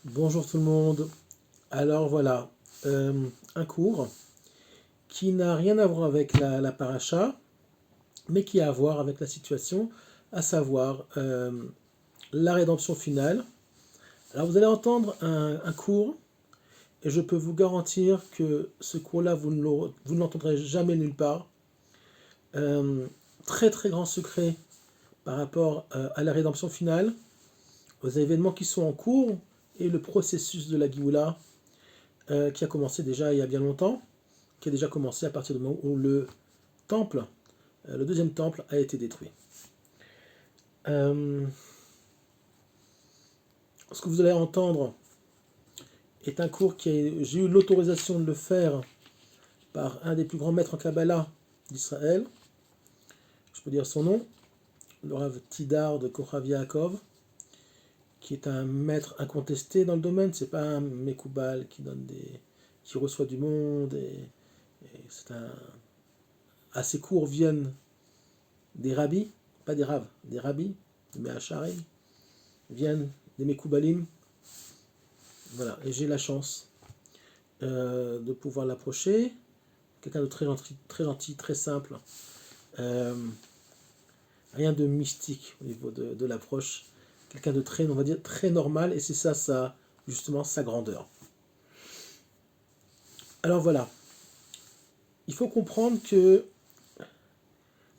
Bonjour tout le monde. Alors voilà, un cours qui n'a rien à voir avec la paracha, mais qui a à voir avec la situation, à savoir la rédemption finale. Alors vous allez entendre un cours, et je peux vous garantir que ce cours-là, vous ne l'entendrez jamais nulle part. Euh, Très très grand secret par rapport à la rédemption finale, aux événements qui sont en cours, et le processus de la Géoula, qui a commencé déjà il y a bien longtemps, qui a déjà commencé à partir du moment où le temple, le deuxième temple, a été détruit. Ce que vous allez entendre est un cours j'ai eu l'autorisation de le faire par un des plus grands maîtres en Kabbalah d'Israël. Je peux dire son nom, le Rav Tidar de Kochav Yaakov, qui est un maître incontesté dans le domaine. C'est pas un Mekoubal qui reçoit du monde. À ses cours viennent des rabbis, pas des raves, des rabbis, des Mehacharim, viennent des Mekoubalim. Voilà, et j'ai la chance de pouvoir l'approcher. Quelqu'un de très gentil, très simple. Euh, Rien de mystique au niveau de l'approche. Quelqu'un de très, on va dire, très normal, et c'est ça, justement, sa grandeur. Alors voilà, il faut comprendre que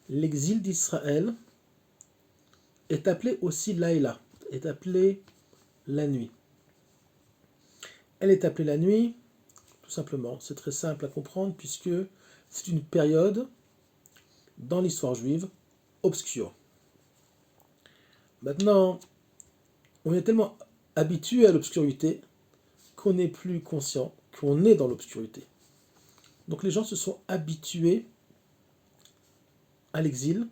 l'exil d'Israël est appelé aussi Laïla, est appelé la nuit. Elle est appelée la nuit, tout simplement. C'est très simple à comprendre, puisque c'est une période dans l'histoire juive obscure. Maintenant, on est tellement habitué à l'obscurité qu'on n'est plus conscient qu'on est dans l'obscurité. Donc les gens se sont habitués à l'exil,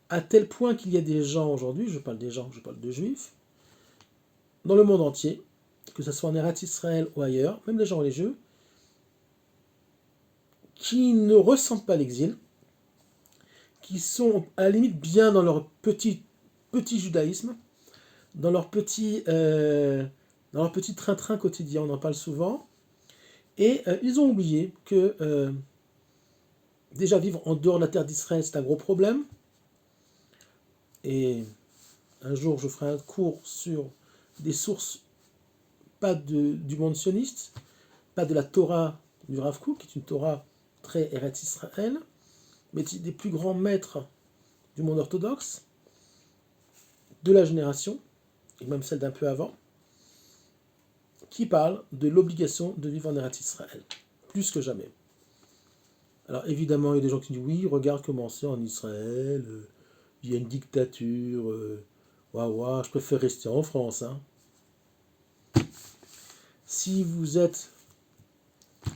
à tel point qu'il y a des gens aujourd'hui, je parle des gens, je parle de juifs, dans le monde entier, que ce soit en Eretz Israël ou ailleurs, même les gens religieux, qui ne ressentent pas l'exil, qui sont à la limite bien dans leur petit judaïsme, dans leur petit train-train quotidien, on en parle souvent, et ils ont oublié que déjà vivre en dehors de la terre d'Israël, c'est un gros problème. Et un jour, je ferai un cours sur des sources, pas du monde sioniste, pas de la Torah du Rav Kook, qui est une Torah très Eretz Israël, mais des plus grands maîtres du monde orthodoxe, de la génération, et même celle d'un peu avant, qui parlent de l'obligation de vivre en Eretz Israël, plus que jamais. Alors évidemment, il y a des gens qui disent oui, regarde comment c'est en Israël, il y a une dictature, waouh, je préfère rester en France. Hein. Si vous êtes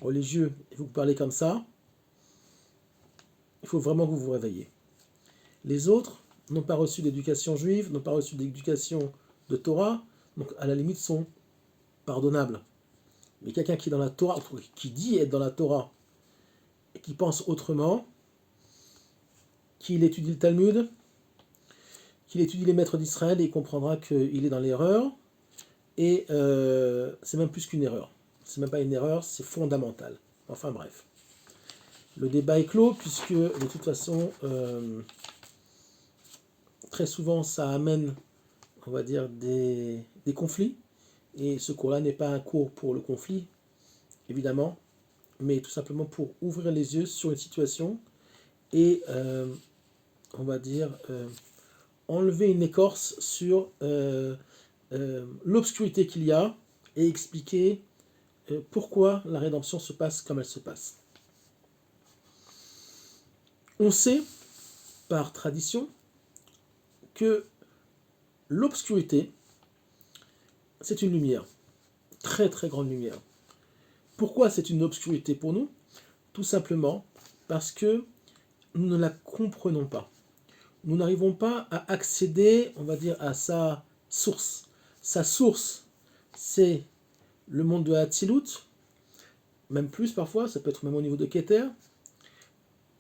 religieux et vous parlez comme ça, il faut vraiment que vous vous réveillez. Les autres n'ont pas reçu d'éducation juive, n'ont pas reçu d'éducation de Torah, donc à la limite sont pardonnables. Mais quelqu'un qui est dans la Torah, qui dit être dans la Torah, et qui pense autrement, qu'il étudie le Talmud, qu'il étudie les maîtres d'Israël, et il comprendra qu'il est dans l'erreur, et c'est même plus qu'une erreur. C'est même pas une erreur, c'est fondamental. Enfin bref. Le débat est clos, puisque de toute façon, très souvent, ça amène, on va dire, des conflits. Et ce cours-là n'est pas un cours pour le conflit, évidemment, mais tout simplement pour ouvrir les yeux sur une situation et, on va dire, enlever une écorce sur l'obscurité qu'il y a et expliquer pourquoi la rédemption se passe comme elle se passe. On sait, par tradition, que l'obscurité, c'est une lumière, très très grande lumière. Pourquoi c'est une obscurité pour nous? Tout simplement parce que nous ne la comprenons pas. Nous n'arrivons pas à accéder, on va dire, à sa source. Sa source, c'est le monde de Hatzilut, même plus parfois, ça peut être même au niveau de Keter.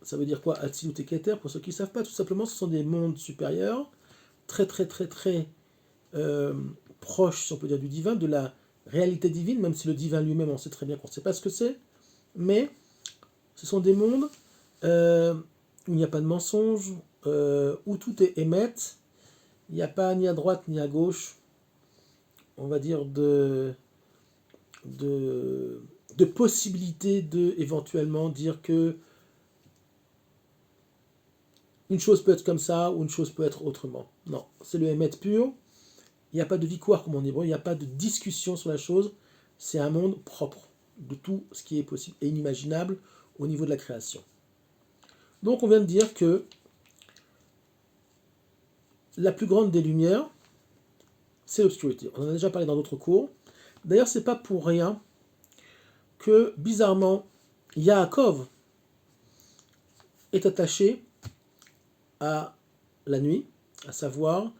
Ça veut dire quoi, Hatzilut et Keter? Pour ceux qui ne savent pas, tout simplement, ce sont des mondes supérieurs, très très très très proches, si on peut dire, du divin, réalité divine, même si le divin lui-même, on sait très bien qu'on ne sait pas ce que c'est, mais ce sont des mondes où il n'y a pas de mensonge, où tout est émette, il n'y a pas ni à droite ni à gauche, on va dire, de possibilité de éventuellement dire que une chose peut être comme ça ou une chose peut être autrement. Non, c'est le émet pur. Il n'y a pas de victoire comme en hébreu, il n'y a pas de discussion sur la chose. C'est un monde propre de tout ce qui est possible et inimaginable au niveau de la création. Donc on vient de dire que la plus grande des lumières, c'est l'obscurité. On en a déjà parlé dans d'autres cours. D'ailleurs, c'est pas pour rien que, bizarrement, Yaakov est attaché à la nuit, à savoir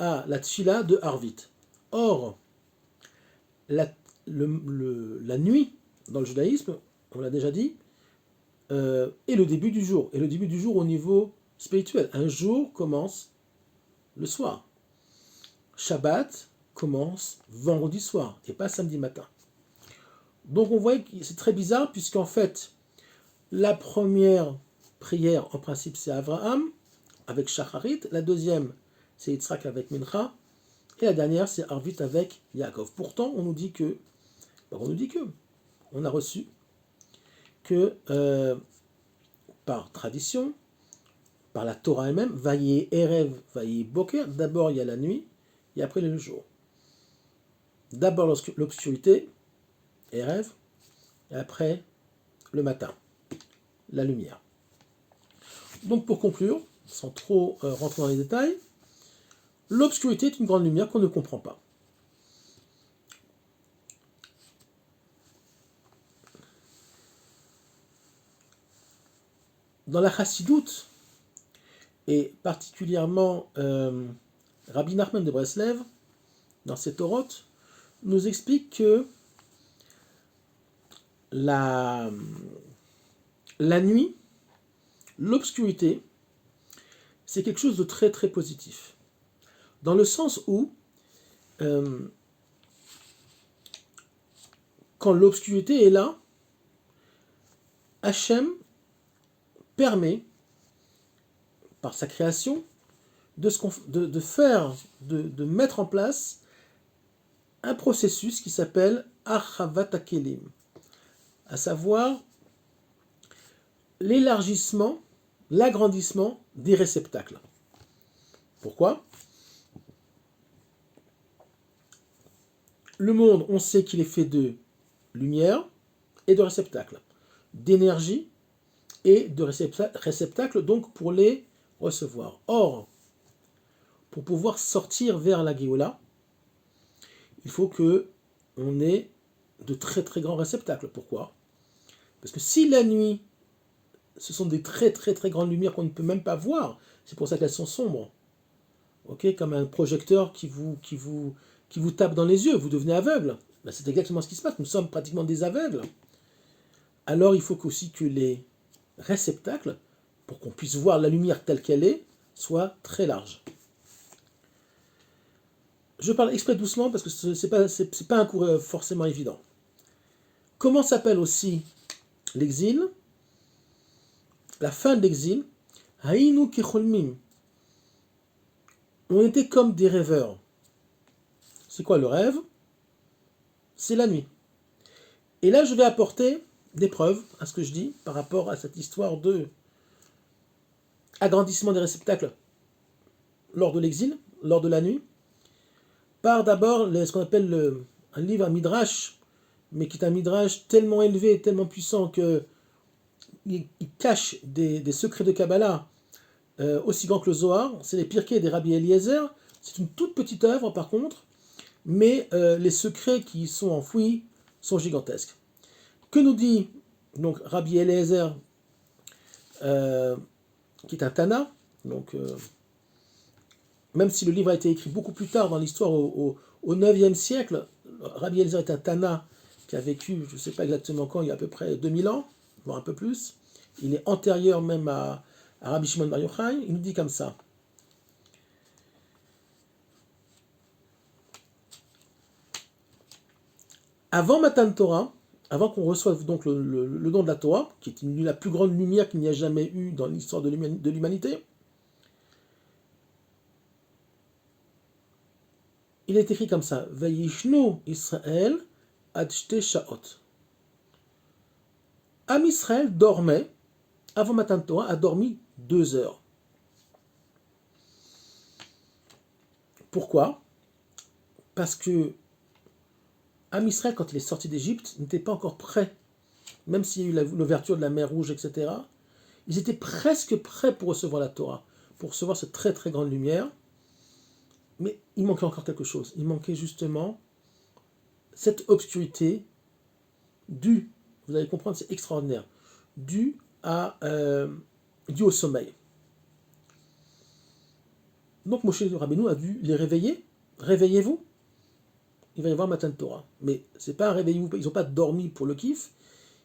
à la tfila de Harvit. Or, la nuit, dans le judaïsme, on l'a déjà dit, est le début du jour. Et le début du jour au niveau spirituel. Un jour commence le soir. Shabbat commence vendredi soir et pas samedi matin. Donc on voit que c'est très bizarre puisqu'en fait, la première prière, en principe, c'est Abraham avec Shacharit. La deuxième, c'est Yitzhak avec Mincha. Et la dernière, c'est Arvit avec Yaakov. Pourtant, on a reçu que par tradition, par la Torah elle-même, Vaye Erev, Vaye Boker, d'abord il y a la nuit, et après le jour. D'abord l'obscurité, Erev, et après le matin, la lumière. Donc pour conclure, sans trop rentrer dans les détails, l'obscurité est une grande lumière qu'on ne comprend pas. Dans la Chassidoute, et particulièrement Rabbi Nachman de Breslev, dans ses Torot, nous explique que la nuit, l'obscurité, c'est quelque chose de très très positif. Dans le sens où, quand l'obscurité est là, Hachem permet, par sa création, de mettre en place un processus qui s'appelle Achavat HaKelim, à savoir l'élargissement, l'agrandissement des réceptacles. Pourquoi ? Le monde, on sait qu'il est fait de lumière et de réceptacles, d'énergie et de réceptacles, donc pour les recevoir. Or, pour pouvoir sortir vers la Géoula, il faut que on ait de très très grands réceptacles. Pourquoi ? Parce que si la nuit, ce sont des très très très grandes lumières qu'on ne peut même pas voir, c'est pour ça qu'elles sont sombres. Ok, comme un projecteur qui vous tape dans les yeux, vous devenez aveugle. Ben, c'est exactement ce qui se passe, nous sommes pratiquement des aveugles. Alors il faut aussi que les réceptacles, pour qu'on puisse voir la lumière telle qu'elle est, soient très larges. Je parle exprès doucement parce que c'est pas un cours forcément évident. Comment s'appelle aussi l'exil ? La fin de l'exil, Haïnu kecholmim. On était comme des rêveurs. C'est quoi le rêve ? C'est la nuit. Et là, je vais apporter des preuves à ce que je dis par rapport à cette histoire de agrandissement des réceptacles lors de l'exil, lors de la nuit, par d'abord ce qu'on appelle un livre, un midrash, mais qui est un midrash tellement élevé, tellement puissant que il cache des secrets de Kabbalah aussi grands que le Zohar. C'est les Pirkei des Rabbi Eliezer. C'est une toute petite œuvre par contre, mais les secrets qui y sont enfouis sont gigantesques. Que nous dit donc Rabbi Eliezer, qui est un Tana, donc même si le livre a été écrit beaucoup plus tard dans l'histoire, au 9e siècle, Rabbi Eliezer est un Tana qui a vécu, je ne sais pas exactement quand, il y a à peu près 2000 ans, voire un peu plus. Il est antérieur même à Rabbi Shimon Bar Yochai. Il nous dit comme ça. Avant Matan Torah, avant qu'on reçoive donc le don de la Torah, qui est la plus grande lumière qu'il n'y a jamais eu dans l'histoire de l'humanité, il est écrit comme ça, Vayishnu Israël ad shte shaot. Am Israël dormait, avant Matan Torah, a dormi 2 heures. Pourquoi? Parce que Am Israël, quand il est sorti d'Égypte, n'était pas encore prêt. Même s'il y a eu l'ouverture de la mer Rouge, etc., ils étaient presque prêts pour recevoir la Torah, pour recevoir cette très très grande lumière. Mais il manquait encore quelque chose. Il manquait justement cette obscurité due, vous allez comprendre, c'est extraordinaire, due au sommeil. Donc Moshe Rabbeinu a dû les réveiller. Réveillez-vous. Il va y avoir Matan Torah. Mais c'est pas un réveillez-vous. Ils n'ont pas dormi pour le kiff.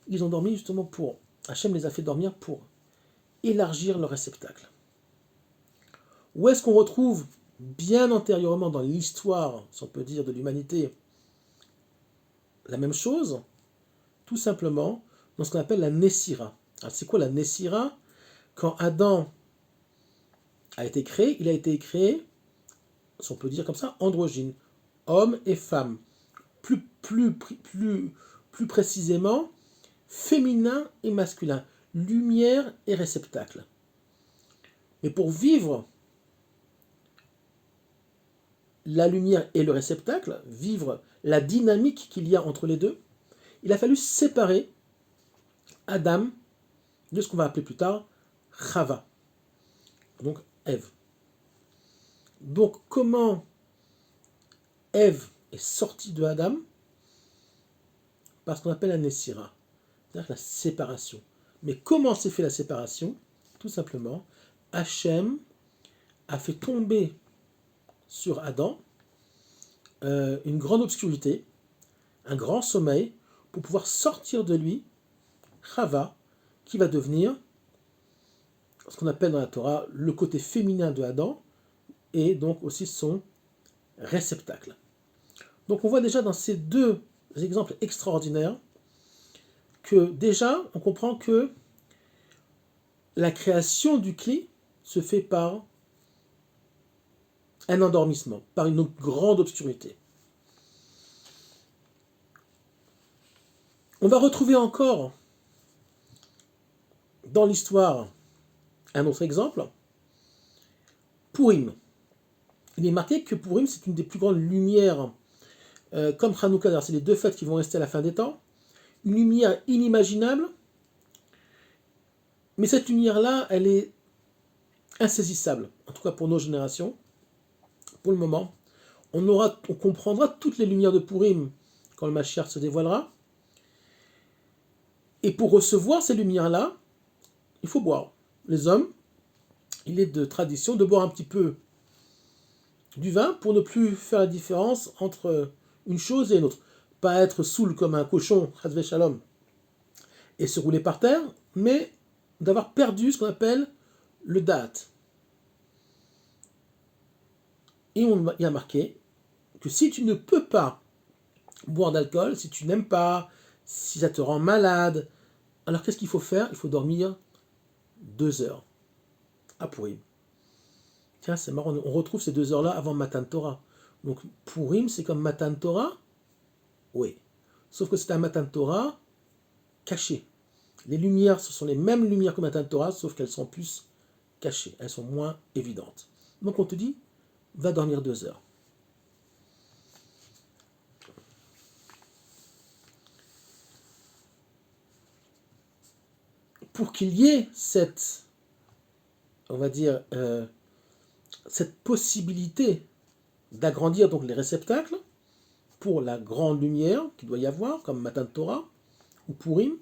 Ils ont dormi justement pour... Hachem les a fait dormir pour élargir leur réceptacle. Où est-ce qu'on retrouve bien antérieurement dans l'histoire, si on peut dire, de l'humanité, la même chose? Tout simplement dans ce qu'on appelle la Nessira. Alors c'est quoi la Nessira? Quand Adam a été créé, il a été créé, si on peut dire comme ça, androgyne, homme et femme. Plus précisément, féminin et masculin, lumière et réceptacle. Mais pour vivre la lumière et le réceptacle, vivre la dynamique qu'il y a entre les deux, il a fallu séparer Adam de ce qu'on va appeler plus tard Chava, donc Ève. Donc comment Ève est sortie de Adam? Par ce qu'on appelle la Nessira, c'est-à-dire la séparation. Mais comment s'est fait la séparation? Tout simplement, Hachem a fait tomber sur Adam une grande obscurité, un grand sommeil, pour pouvoir sortir de lui Chava, qui va devenir ce qu'on appelle dans la Torah le côté féminin de Adam, et donc aussi son réceptacle. Donc on voit déjà dans ces deux exemples extraordinaires que déjà on comprend que la création du Kli se fait par un endormissement, par une grande obscurité. On va retrouver encore dans l'histoire un autre exemple, Purim. Il est marqué que Purim, c'est une des plus grandes lumières, comme Hanouka, c'est les deux fêtes qui vont rester à la fin des temps, une lumière inimaginable, mais cette lumière-là, elle est insaisissable, en tout cas pour nos générations. Pour le moment, on comprendra toutes les lumières de Purim quand le Mashiach se dévoilera. Et pour recevoir ces lumières-là, il faut boire. Les hommes, il est de tradition de boire un petit peu du vin pour ne plus faire la différence entre une chose et une autre. Pas être saoul comme un cochon, chasvé shalom, et se rouler par terre, mais d'avoir perdu ce qu'on appelle le date. Et il y a marqué que si tu ne peux pas boire d'alcool, si tu n'aimes pas, si ça te rend malade, alors qu'est-ce qu'il faut faire? Il faut dormir 2 heures à Purim. Tiens, c'est marrant, on retrouve ces 2 heures-là avant Matan Torah. Donc Purim, c'est comme Matan Torah? Oui. Sauf que c'est un Matan Torah caché. Les lumières, ce sont les mêmes lumières que Matan Torah, sauf qu'elles sont plus cachées, elles sont moins évidentes. Donc on te dit, va dormir 2 heures. Pour qu'il y ait cette, on va dire, cette possibilité d'agrandir donc les réceptacles pour la grande lumière qu'il doit y avoir, comme Matan Torah ou Purim,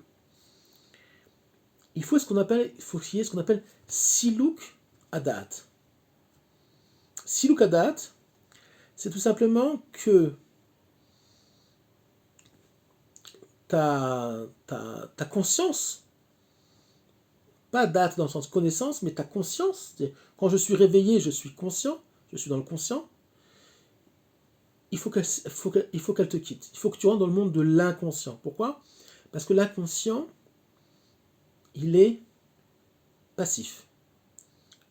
il faut qu'il y ait ce qu'on appelle Siluk Adat. Siluk Adat, c'est tout simplement que ta conscience, pas date dans le sens connaissance, mais ta conscience, quand je suis réveillé, je suis conscient, je suis dans le conscient, il faut qu'elle te quitte. Il faut que tu rentres dans le monde de l'inconscient. Pourquoi? Parce que l'inconscient, il est passif.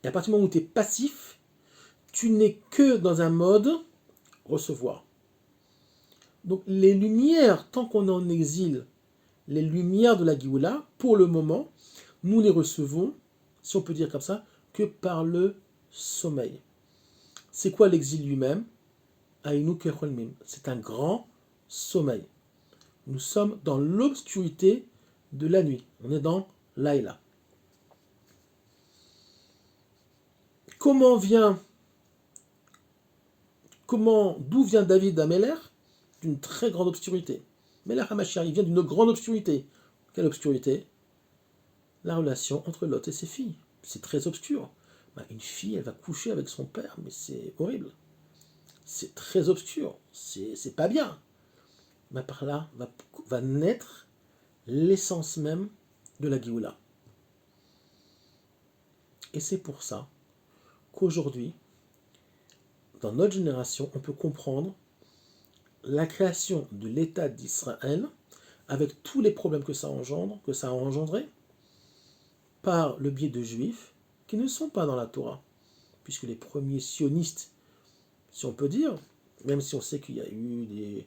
Et à partir du moment où tu es passif, tu n'es que dans un mode recevoir. Donc les lumières, tant qu'on est en exil, les lumières de la Géoula, pour le moment, nous les recevons, si on peut dire comme ça, que par le sommeil. C'est quoi l'exil lui-même? Aïnou Kecholmim. C'est un grand sommeil. Nous sommes dans l'obscurité de la nuit. On est dans l'Aïla. D'où vient David Améler? D'une très grande obscurité. Melech HaMashiach, il vient d'une grande obscurité. Quelle obscurité? La relation entre Lot et ses filles. C'est très obscur. Une fille, elle va coucher avec son père, mais c'est horrible. C'est très obscur. C'est pas bien. Mais par là va naître l'essence même de la Géoula. Et c'est pour ça qu'aujourd'hui, dans notre génération, on peut comprendre la création de l'État d'Israël avec tous les problèmes que ça a engendré, par le biais de juifs qui ne sont pas dans la Torah. Puisque les premiers sionistes, si on peut dire, même si on sait qu'il y a eu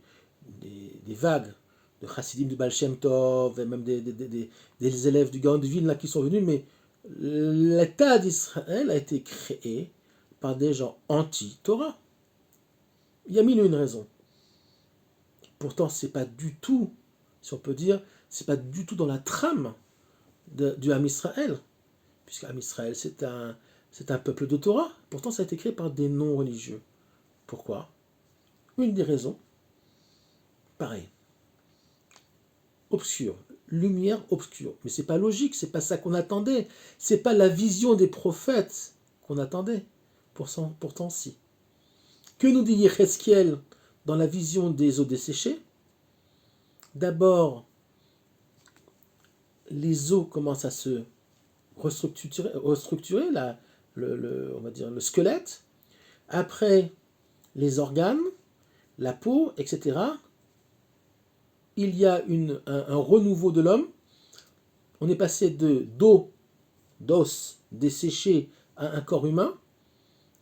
des vagues de chassidim du Baal Shem Tov, et même des élèves du Gaon de Vilna qui sont venus, mais l'État d'Israël a été créé par des gens anti-Torah. Il y a mille et une raisons. Pourtant, c'est pas du tout, si on peut dire, c'est pas du tout dans la trame du Ham Israël. Puisque Ham Israël, c'est un peuple de Torah. Pourtant, ça a été créé par des non-religieux. Pourquoi? Une des raisons, pareil, obscure, lumière obscure. Mais c'est pas logique, c'est pas ça qu'on attendait. C'est pas la vision des prophètes qu'on attendait. Pourtant, si. Que nous dit Yechezkiel dans la vision des eaux desséchées? D'abord, les eaux commencent à se restructurer on va dire le squelette. Après, les organes, la peau, etc. Il y a un renouveau de l'homme. On est passé d'os desséché à un corps humain.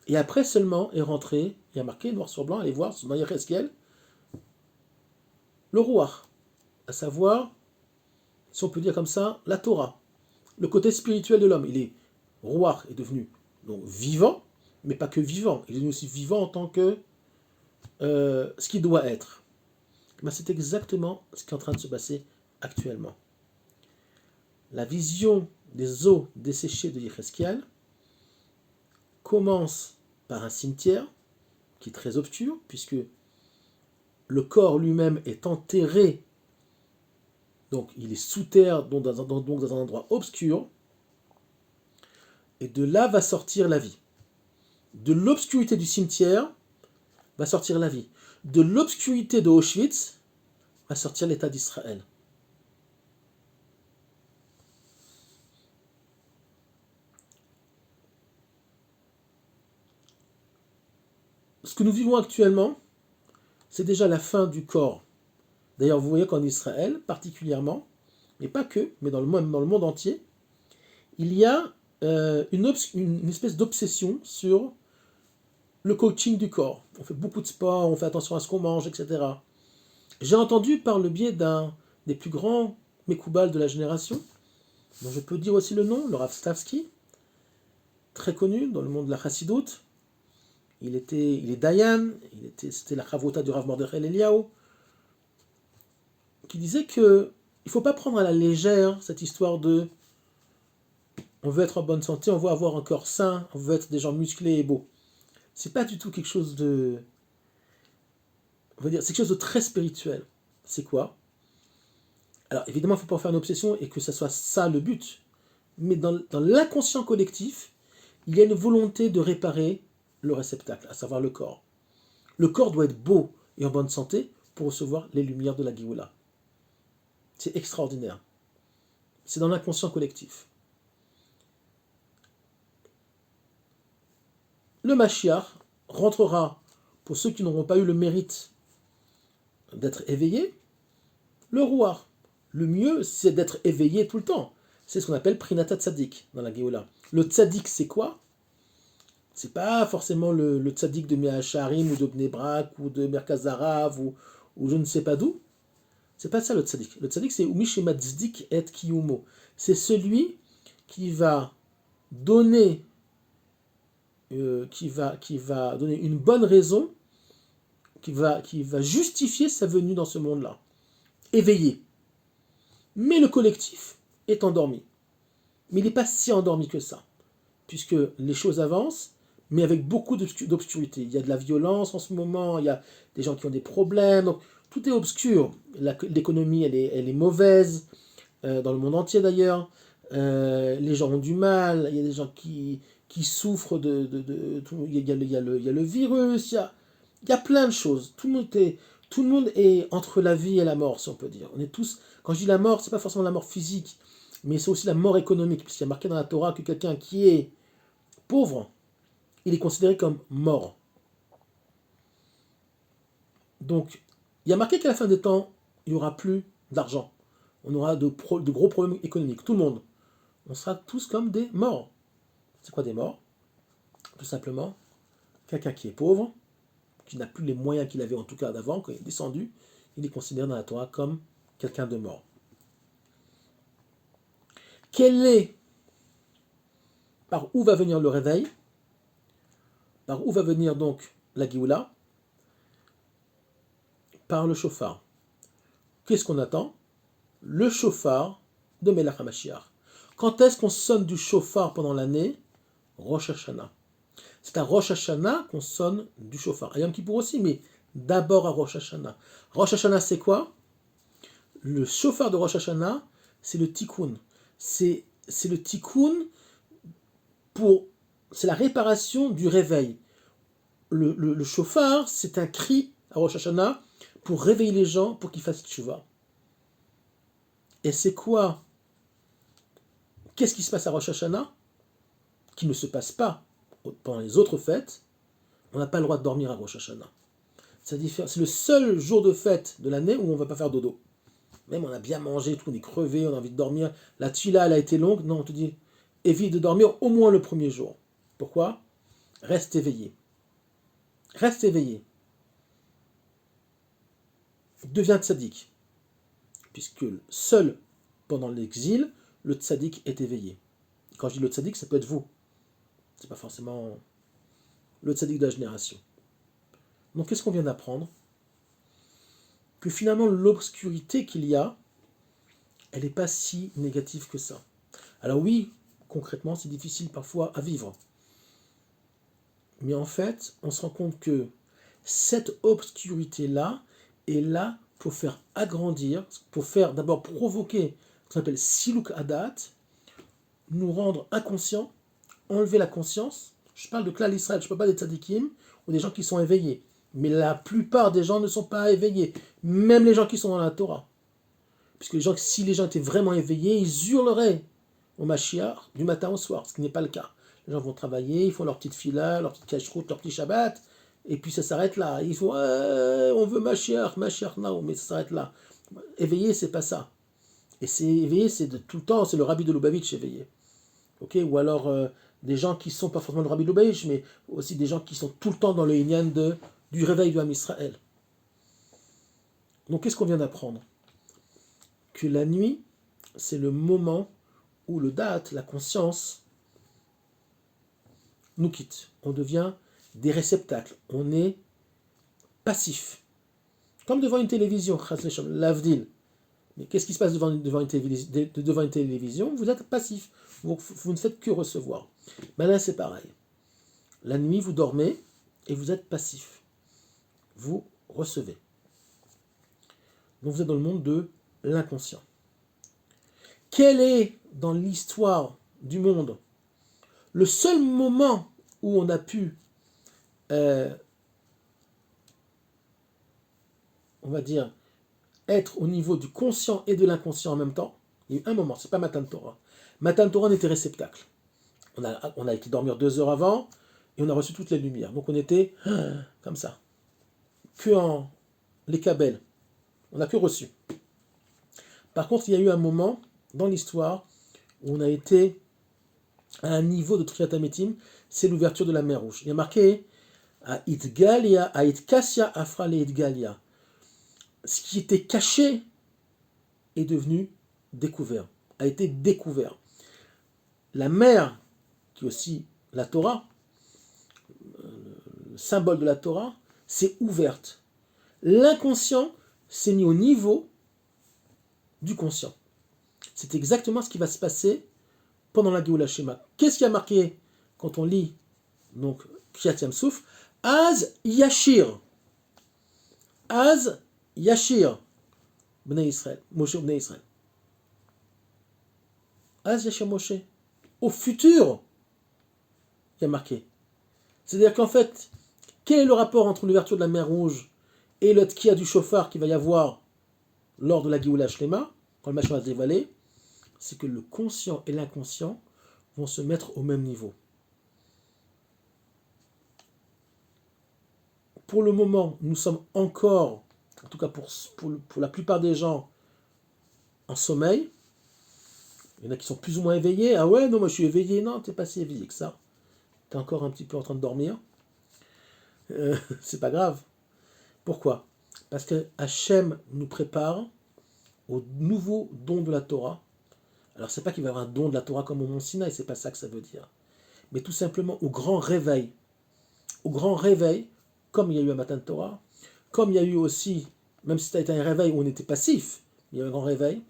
Et après seulement est rentré, il y a marqué noir sur blanc, allez voir, dans Yechezkiel, le Ruach, à savoir, si on peut dire comme ça, la Torah, le côté spirituel de l'homme. Ruach est devenu donc vivant, mais pas que vivant, il est devenu aussi vivant en tant que ce qu'il doit être. C'est exactement ce qui est en train de se passer actuellement. La vision des eaux desséchées de Yechezkiel commence par un cimetière qui est très obscur, puisque le corps lui-même est enterré, donc il est sous terre, donc dans un endroit obscur, et de là va sortir la vie. De l'obscurité du cimetière va sortir la vie. De l'obscurité de Auschwitz va sortir l'État d'Israël. Ce que nous vivons actuellement, c'est déjà la fin du corps. D'ailleurs, vous voyez qu'en Israël, particulièrement, mais pas que, mais dans le monde entier, il y a une espèce d'obsession sur le coaching du corps. On fait beaucoup de sport, on fait attention à ce qu'on mange, etc. J'ai entendu par le biais d'un des plus grands Mekoubal de la génération, dont je peux dire aussi le nom, le Rav Stavsky, très connu dans le monde de la Chassidoute. Il est Dayan, c'était la Chavota du Rav Mordechai Eliyahu, qui disait que il ne faut pas prendre à la légère cette histoire de on veut être en bonne santé, on veut avoir un corps sain, on veut être des gens musclés et beaux. C'est pas du tout quelque chose de... On va dire, c'est quelque chose de très spirituel. C'est quoi? Alors évidemment, il ne faut pas en faire une obsession et que ça soit ça le but. Mais dans l'inconscient collectif, il y a une volonté de réparer le réceptacle, à savoir le corps. Le corps doit être beau et en bonne santé pour recevoir les lumières de la Géoula. C'est extraordinaire. C'est dans l'inconscient collectif. Le Mashiach rentrera pour ceux qui n'auront pas eu le mérite d'être éveillés, le roi. Le mieux, c'est d'être éveillé tout le temps. C'est ce qu'on appelle Prinata Tzadik dans la Géoula. Le Tzadik, c'est quoi? C'est pas forcément le Tzadik de Me'acharim ou de Bnei Brak ou de Merkaz Harav ou je ne sais pas d'où. C'est pas ça le Tzadik. Le Tzadik, c'est Umishima Tzdik et Kiyumo. C'est celui qui va donner donner une bonne raison, qui va justifier sa venue dans ce monde-là. Éveillé. Mais le collectif est endormi. Mais il n'est pas si endormi que ça, puisque les choses avancent, mais avec beaucoup d'obscurité. Il y a de la violence en ce moment, il y a des gens qui ont des problèmes, donc tout est obscur. L'économie, elle est mauvaise, dans le monde entier d'ailleurs. Les gens ont du mal, il y a des gens qui souffrent il y a le virus, il y a plein de choses. Tout le monde est entre la vie et la mort, si on peut dire. On est tous, quand je dis la mort, c'est pas forcément la mort physique, mais c'est aussi la mort économique, puisqu'il y a marqué dans la Torah que quelqu'un qui est pauvre, il est considéré comme mort. Donc, il y a marqué qu'à la fin des temps, il n'y aura plus d'argent. On aura de gros problèmes économiques. Tout le monde. On sera tous comme des morts. C'est quoi des morts? Tout simplement, quelqu'un qui est pauvre, qui n'a plus les moyens qu'il avait en tout cas d'avant, quand il est descendu, il est considéré dans la Torah comme quelqu'un de mort. Par où va venir le réveil? Par où va venir donc la Géoula? Par le shofar. Qu'est-ce qu'on attend? Le shofar de Melach HaMashiach. Quand est-ce qu'on sonne du shofar pendant l'année? Rosh Hashanah. C'est à Rosh Hashanah qu'on sonne du shofar. À Yom Kippour aussi, mais d'abord à Rosh Hashanah. Rosh Hashanah, c'est quoi? Le shofar de Rosh Hashanah, c'est le tikkun. C'est le tikkun c'est la réparation du réveil. Le shofar, c'est un cri à Rosh Hashanah pour réveiller les gens, pour qu'ils fassent tchouva. Et c'est quoi? Qu'est-ce qui se passe à Rosh Hashanah qui ne se passe pas pendant les autres fêtes? On n'a pas le droit de dormir à Rosh Hashanah. C'est le seul jour de fête de l'année où on ne va pas faire dodo. Même on a bien mangé, tout, on est crevé, on a envie de dormir. La tuila, elle a été longue. Non, on te dit, évite de dormir au moins le premier jour. Pourquoi? Reste éveillé. Reste éveillé. Deviens tzaddik. Puisque seul pendant l'exil, le tzaddik est éveillé. Quand je dis le tzaddik, ça peut être vous. C'est pas forcément le tzaddik de la génération. Donc qu'est-ce qu'on vient d'apprendre? Que finalement l'obscurité qu'il y a, elle n'est pas si négative que ça. Alors oui, concrètement, c'est difficile parfois à vivre. Mais en fait, on se rend compte que cette obscurité-là est là pour faire agrandir, pour faire d'abord provoquer ce qu'on appelle siluk adat, nous rendre inconscients, enlever la conscience. Je parle de Klal Israël, je ne parle pas des tzadikim ou des gens qui sont éveillés. Mais la plupart des gens ne sont pas éveillés, même les gens qui sont dans la Torah. Puisque si les gens étaient vraiment éveillés, ils hurleraient au Mashiach du matin au soir, ce qui n'est pas le cas. Les gens vont travailler, ils font leur petite fila, leur petite cacheroute, leur petit Shabbat, et puis ça s'arrête là. Ils font on veut Mashiach, non, mais ça s'arrête là. Éveillé, c'est pas ça. Et c'est éveillé, c'est de tout le temps, c'est le Rabbi de Lubavitch éveillé. Okay? Ou alors des gens qui sont pas forcément le Rabbi de Lubavitch, mais aussi des gens qui sont tout le temps dans le inyan du réveil du Ham Israël. Donc qu'est-ce qu'on vient d'apprendre? Que la nuit, c'est le moment où le date, la conscience, nous quitte. On devient des réceptacles. On est passif. Comme devant une télévision, l'avdil. Mais qu'est-ce qui se passe devant une télévision? Vous êtes passif. Vous ne faites que recevoir. Ben là, c'est pareil. La nuit, vous dormez et vous êtes passif. Vous recevez. Donc vous êtes dans le monde de l'inconscient. Quel est, dans l'histoire du monde, le seul moment où on a pu, on va dire, être au niveau du conscient et de l'inconscient en même temps? Il y a eu un moment, c'est pas Matan Torah. Matan Torah, on était réceptacle. On a été dormir 2 heures avant et on a reçu toutes les lumières. Donc on était comme ça. que en les Kabel. On n'a que reçu. Par contre, il y a eu un moment dans l'histoire où on a été à un niveau de Triat Hametim, c'est l'ouverture de la mer Rouge. Il y a marqué à Itgalia, à Itkassia Afra le Itgalia. Ce qui était caché est devenu découvert, a été découvert. La mer, qui est aussi la Torah, le symbole de la Torah, s'est ouverte. L'inconscient s'est mis au niveau du conscient. C'est exactement ce qui va se passer pendant la Géoula Shema. Qu'est-ce qui a marqué quand on lit donc Kriyat Yam Souf? Az Yashir. Az Yashir. Bnei Israël. Moshe Bnei Israël. Az Yashir Moshe. Au futur, il y a marqué. C'est-à-dire qu'en fait, quel est le rapport entre l'ouverture de la mer Rouge et le tkiya du chauffard qu'il va y avoir lors de la Géoula Shlema, quand le Mashiach va se dévaler? C'est que le conscient et l'inconscient vont se mettre au même niveau. Pour le moment, nous sommes encore, en tout cas pour la plupart des gens, en sommeil. Il y en a qui sont plus ou moins éveillés. Ah ouais, non, moi je suis éveillé. Non, tu n'es pas si éveillé que ça. Tu es encore un petit peu en train de dormir. C'est pas grave. Pourquoi? Parce que Hachem nous prépare au nouveau don de la Torah. Alors c'est pas qu'il va y avoir un don de la Torah comme au Mont Sinaï, c'est pas ça que ça veut dire. Mais tout simplement au grand réveil. Au grand réveil, comme il y a eu un matin de Torah, comme il y a eu aussi, même si ça a été un réveil où on était passif, il y a eu un grand réveil,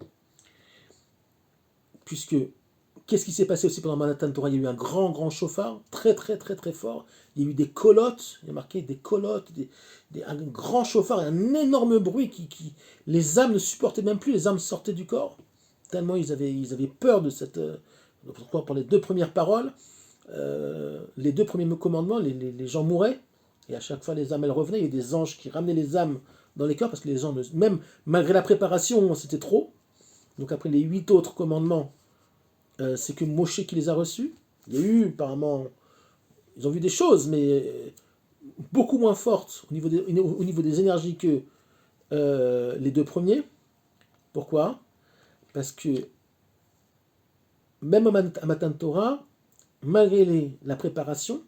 puisque qu'est-ce qui s'est passé aussi pendant le matin de Torah? Il y a eu un grand chauffard, très fort. Il y a eu des colottes, il y a marqué des colottes, un grand chauffard, un énorme bruit qui les âmes ne supportaient même plus, les âmes sortaient du corps, tellement ils avaient peur de cette... Pourquoi? Pour les deux premières paroles, les deux premiers commandements, les gens mouraient, et à chaque fois les âmes elles revenaient, il y a des anges qui ramenaient les âmes dans les cœurs, parce que les gens, même malgré la préparation, c'était trop. Donc après les 8 autres commandements, c'est que Moshe qui les a reçus. Il y a eu apparemment, ils ont vu des choses, mais beaucoup moins fortes au niveau des énergies que les deux premiers. Pourquoi? Parce que même à Matan Torah, malgré la préparation,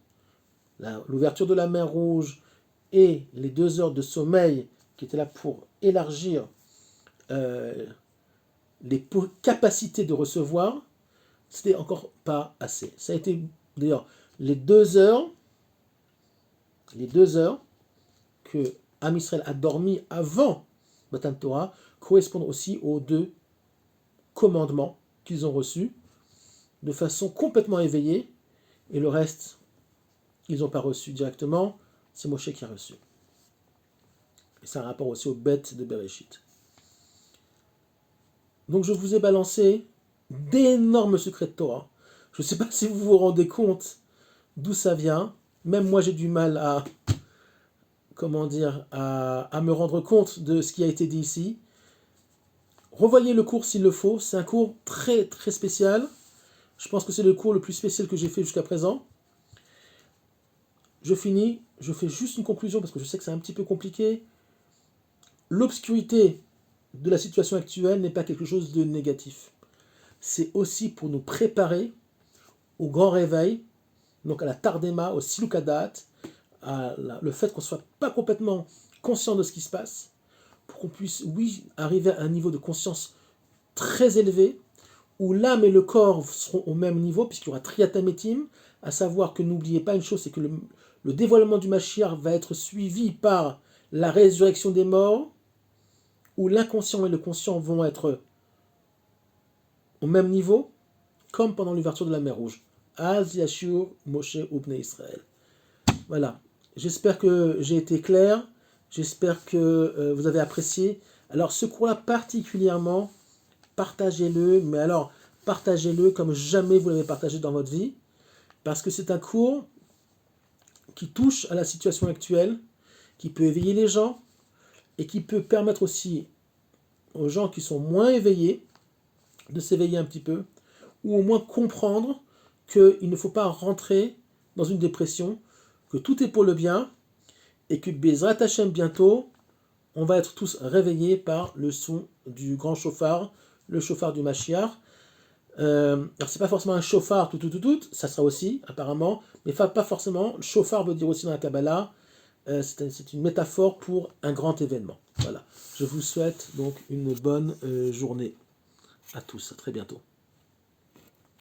l'ouverture de la mer Rouge et les 2 heures de sommeil qui étaient là pour élargir les capacités de recevoir, c'était encore pas assez. Ça a été d'ailleurs les 2 heures que Am Israël a dormi avant Matan Torah correspondent aussi aux 2 commandements qu'ils ont reçus de façon complètement éveillée, et le reste ils n'ont pas reçu directement, c'est Moshe qui a reçu. Et c'est un rapport aussi aux bêtes de Bereshit. Donc je vous ai balancé d'énormes secrets de Torah. Je ne sais pas si vous vous rendez compte d'où ça vient. Même moi j'ai du mal à me rendre compte de ce qui a été dit ici. Revoyez le cours s'il le faut. C'est un cours très spécial. Je pense que c'est le cours le plus spécial que j'ai fait jusqu'à présent. Je finis. Je fais juste une conclusion parce que je sais que c'est un petit peu compliqué. L'obscurité de la situation actuelle n'est pas quelque chose de négatif. C'est aussi pour nous préparer au grand réveil, donc à la Tardema, au Silukadat, le fait qu'on ne soit pas complètement conscient de ce qui se passe, pour qu'on puisse, oui, arriver à un niveau de conscience très élevé, où l'âme et le corps seront au même niveau, puisqu'il y aura Triat Hametim, à savoir que n'oubliez pas une chose, c'est que le dévoilement du Mashiach va être suivi par la résurrection des morts, où l'inconscient et le conscient vont être au même niveau, comme pendant l'ouverture de la mer Rouge. Az Yashur Moshe Ubnei Israël. Voilà. J'espère que j'ai été clair. J'espère que vous avez apprécié. Alors, ce cours-là particulièrement, partagez-le. Mais alors, partagez-le comme jamais vous l'avez partagé dans votre vie. Parce que c'est un cours qui touche à la situation actuelle, qui peut éveiller les gens, et qui peut permettre aussi aux gens qui sont moins éveillés de s'éveiller un petit peu, ou au moins comprendre qu'il ne faut pas rentrer dans une dépression, que tout est pour le bien, et que Bezrat Hashem bientôt, on va être tous réveillés par le son du grand chauffard, le chauffard du Mashiach. Alors c'est pas forcément un chauffard tout, ça sera aussi apparemment, mais pas forcément. Le chauffard veut dire aussi dans la Kabbalah, c'est une métaphore pour un grand événement. Voilà. Je vous souhaite donc une bonne journée à tous. À très bientôt.